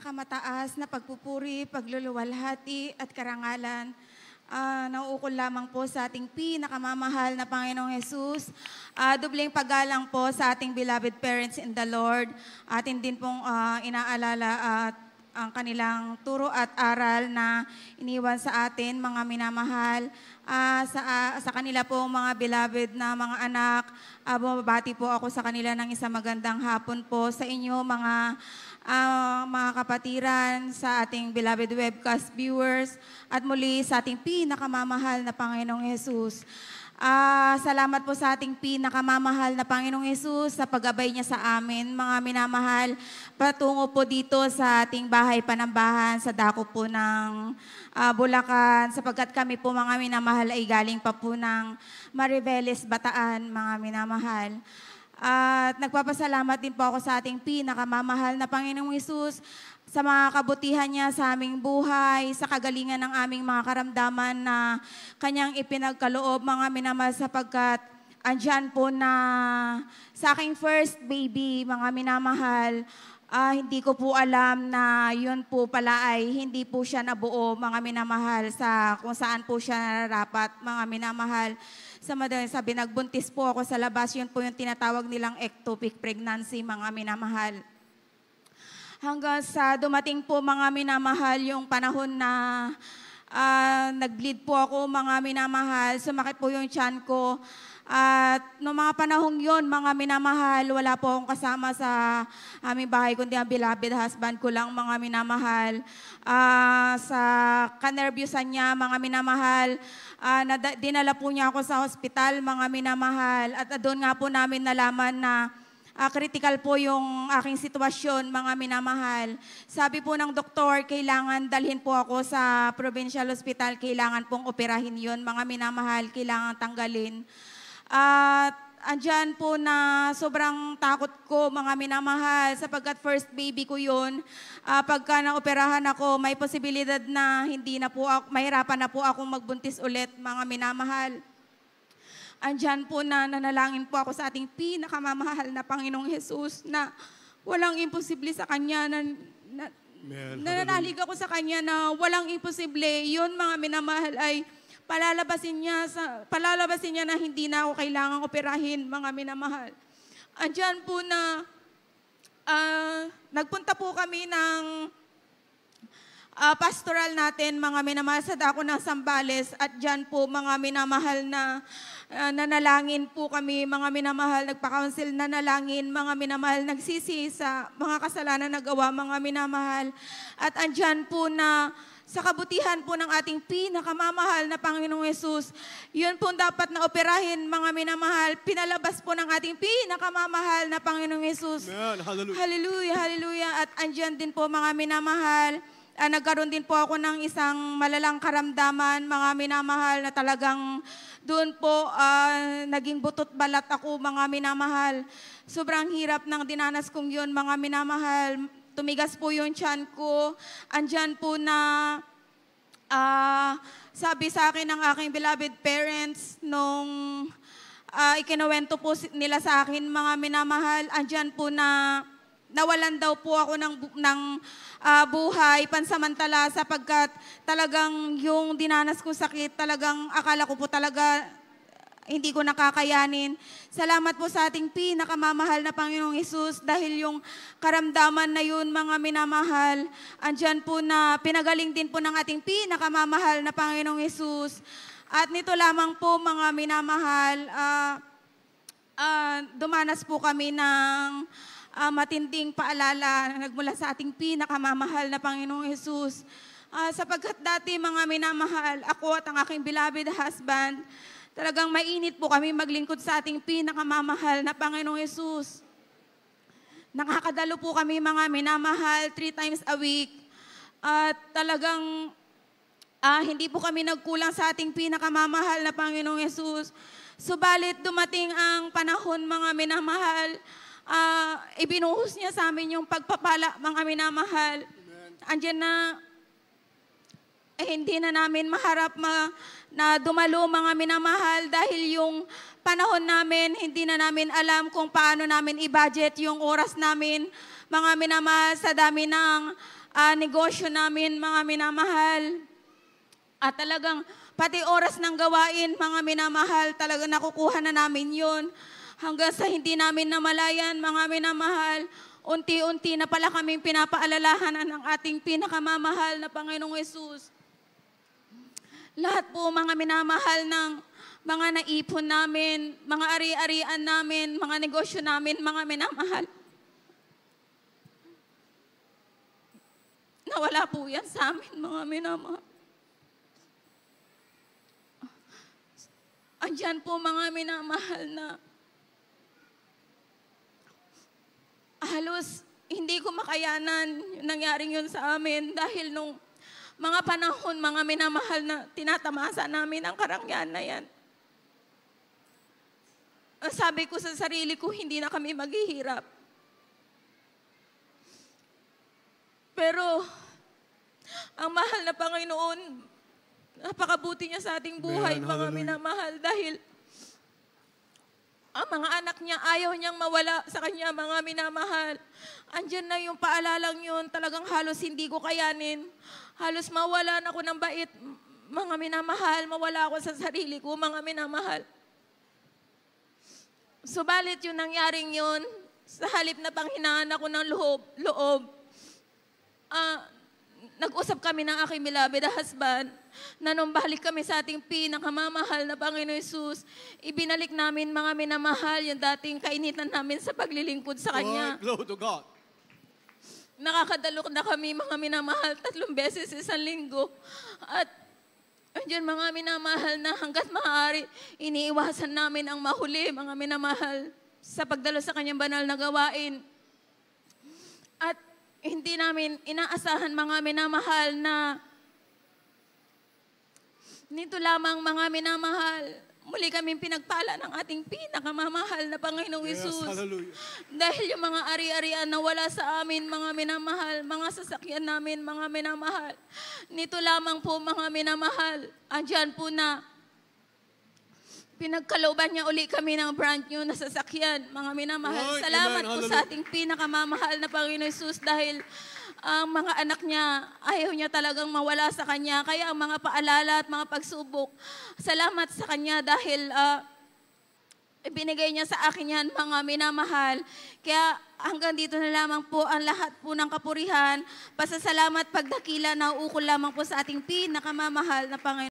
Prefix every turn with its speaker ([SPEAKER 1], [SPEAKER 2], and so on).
[SPEAKER 1] pinakamataas na pagpupuri, pagluluwalhati at karangalan. Nauukol lamang po sa ating pinakamamahal na Panginoong Jesus. Dubling paggalang po sa ating beloved parents in the Lord. Atin din pong inaalala at ang kanilang turo at aral na iniwan sa atin, mga minamahal. Sa kanila po mga beloved na mga anak, bumabati po ako sa kanila ng isang magandang hapon po sa inyo mga kapatiran, sa ating beloved webcast viewers, at muli sa ating pinakamamahal na Panginoong Jesus. Salamat po sa ating pinakamamahal na Panginoong Jesus sa paggabay niya sa amin, mga minamahal, patungo po dito sa ating bahay panambahan sa dako po ng Bulacan, sapagkat kami po mga minamahal ay galing pa po ng Mariveles, Bataan, mga minamahal. At nagpapasalamat din po ako sa ating pinakamamahal na Panginoong Hesus sa mga kabutihan niya sa aming buhay, sa kagalingan ng aming mga karamdaman na kanyang ipinagkaloob, mga minamahal, sapagkat andyan po na sa aking first baby, mga minamahal, hindi ko po alam na yun po pala ay hindi po siya nabuo, mga minamahal, sa kung saan po siya nararapat, mga minamahal. Sabi, nagbuntis po ako sa labas, yun po yung tinatawag nilang ectopic pregnancy, mga minamahal. Hanggang sa dumating po, mga minamahal, yung panahon na nag-bleed po ako, mga minamahal, sumakit po yung tiyan ko. At noong mga panahong yon, mga minamahal, wala po akong kasama sa aming bahay, kundi ang beloved husband ko lang, mga minamahal. Sa kanerbyusan niya, mga minamahal, dinala po niya ako sa hospital, mga minamahal. At doon nga po namin nalaman na critical po yung aking sitwasyon, mga minamahal. Sabi po ng doktor, kailangan dalhin po ako sa provincial hospital, kailangan pong operahin yon, mga minamahal, kailangan tanggalin. At andyan po na sobrang takot ko, mga minamahal, sapagkat first baby ko yun. Pagka naoperahan ako, may posibilidad na mahirapan na po akong magbuntis ulit, mga minamahal. Andyan po na nanalangin po ako sa ating pinakamamahal na Panginoong Jesus na walang imposible sa Kanya, nananalig ako sa Kanya na walang imposible. Yun, mga minamahal, ay palalabasin niya na hindi na ako kailangang operahin, mga minamahal. Andyan po na nagpunta po kami ng pastoral natin, mga minamahal, sa dako ng Zambales, at dyan po, mga minamahal, na nanalangin po kami, mga minamahal, nagpa-counsel, nanalangin, mga minamahal, nagsisi sa mga kasalanan na gawa, mga minamahal. At andyan po na sa kabutihan po ng ating pinakamamahal na Panginoong Jesus, yun po dapat na operahin, mga minamahal, pinalabas po ng ating pinakamamahal na Panginoong Jesus.
[SPEAKER 2] Amen. Hallelujah.
[SPEAKER 1] Hallelujah, hallelujah. At andyan din po, mga minamahal, nagkaroon din po ako ng isang malalang karamdaman, mga minamahal, na talagang doon po naging butot balat ako, mga minamahal. Sobrang hirap ng dinanas kong yun, mga minamahal. Tumigas po yung tiyan ko. Andyan po na sabi sa akin ng aking beloved parents nung ikinuwento po nila sa akin, mga minamahal, andyan po na nawalan daw po ako ng buhay pansamantala, sapagkat talagang yung dinanas ko sakit, talagang akala ko po talaga hindi ko nakakayanin. Salamat po sa ating pinakamamahal na Panginoong Hesus, dahil yung karamdaman na yun, mga minamahal, andyan po na pinagaling din po ng ating pinakamamahal na Panginoong Hesus. At nito lamang po, mga minamahal, dumanas po kami ng matinding paalala na nagmula sa ating pinakamamahal na Panginoong Hesus. Sapagkat dati, mga minamahal, ako at ang aking beloved husband, talagang mainit po kami maglingkod sa ating pinakamamahal na Panginoong Hesus. Nakakadalo po kami, mga minamahal, 3 times a week. At talagang hindi po kami nagkulang sa ating pinakamamahal na Panginoong Hesus. Subalit dumating ang panahon, mga minamahal, ibinuhos niya sa amin yung pagpapala, mga minamahal. Andiyan na, hindi na namin maharap na dumalo, mga minamahal, dahil yung panahon namin, hindi na namin alam kung paano namin i-budget yung oras namin, mga minamahal, sa dami ng negosyo namin, mga minamahal. At talagang pati oras ng gawain, mga minamahal, talagang nakukuha na namin yun. Hanggang sa hindi namin namalayan, mga minamahal, unti-unti na pala kaming pinapaalalahanan ng ating pinakamamahal na Panginoong Hesus. Lahat po, mga minamahal, ng mga naipon namin, mga ari-arian namin, mga negosyo namin, mga minamahal. Nawala po yan sa amin, mga minamahal. Andyan po, mga minamahal, na halos hindi ko makayanan yung nangyaring yun sa amin dahil nung mga panahon, mga minamahal, na tinatamasa namin ang karangyaan na yan. Ang sabi ko sa sarili ko, hindi na kami maghihirap. Pero ang mahal na Panginoon, napakabuti niya sa ating buhay, mga minamahal, dahil ang mga anak niya, ayaw niyang mawala sa kanya, mga minamahal. Andyan na yung paalalang yun, talagang halos hindi ko kayanin. Halos mawalan ako ng bait, mga minamahal, mawala ako sa sarili ko, mga minamahal. Subalit yung nangyaring yun, sa halip na panghinaan ako ng loob, nag-usap kami ng aking beloved husband na nung balik kami sa ating pinakamamahal na Panginoon Hesus, ibinalik namin, mga minamahal, yung dating kainitan namin sa paglilingkod sa Kanya.
[SPEAKER 2] Glory to God.
[SPEAKER 1] Nakakadalok na kami, mga minamahal, 3 beses isang linggo. At andyan, mga minamahal, na hanggat maaari, iniiwasan namin ang mahuli, mga minamahal, sa pagdalo sa Kanyang banal na gawain. At hindi namin inaasahan, mga minamahal, na nito lamang, mga minamahal, muli kaming pinagpala ng ating pinakamamahal na Panginoong Hesus.
[SPEAKER 2] Hallelujah.
[SPEAKER 1] Dahil yung mga ari-arian na wala sa amin, mga minamahal, mga sasakyan namin, mga minamahal, nito lamang po, mga minamahal, andyan po na pinagkalooban niya uli kami ng brand new na sasakyan, mga minamahal.
[SPEAKER 2] Lord,
[SPEAKER 1] Salamat
[SPEAKER 2] amen.
[SPEAKER 1] po sa ating pinakamamahal na Panginoon Hesus, dahil ang mga anak niya, ayaw niya talagang mawala sa Kanya. Kaya ang mga paalala at mga pagsubok, salamat sa Kanya dahil ibinigay niya sa akin yan, mga minamahal. Kaya hanggang dito na lamang po ang lahat po ng kapurihan. Pasasalamat, pagdakila, nauukol lamang po sa ating pinakamamahal na Panginoon.